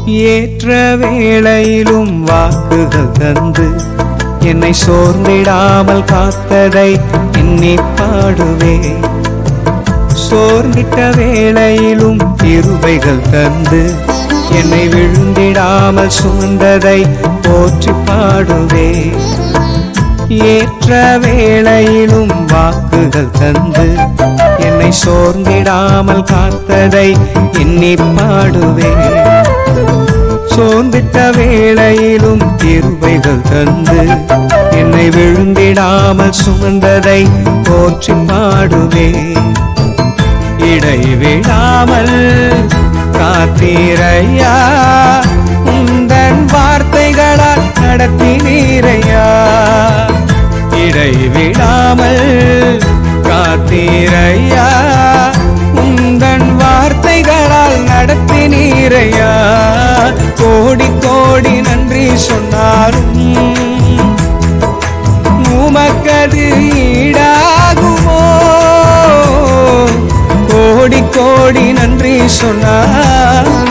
ஏற்ற வேளையிலும் வாக்குகள் தந்து என்னை சோர்ந்திடாமல் காத்ததை எண்ணி பாடுவே. சோர்ந்திட்ட வேளையிலும் கிருபைகள் தந்து என்னை விழுந்திடாமல் சுமந்ததை போற்றி பாடுவே. ஏற்ற வேளையிலும் வாக்குகள் தந்து என்னை சோர்ந்திடாமல் காத்ததை எண்ணி பாடுவே. சோர்ந்திட்ட வேளையிலும் கிருபைகள் தந்து என்னை விழுந்திடாமல் சுமந்ததை போற்றி பாடுவே. இடைவிடாமல் காத்தீரையா, உந்தன் வார்த்தைகளால் நடத்தினீரையா. இடைவிடாமல் காத்தீரையா, உந்தன் வார்த்தைகளால் நடத்தினீரையா. கோடி கோடி நன்றி சொன்னாலும் உமக்கது ஈடாகுமோ? கோடி கோடி நன்றி சொன்னாலும்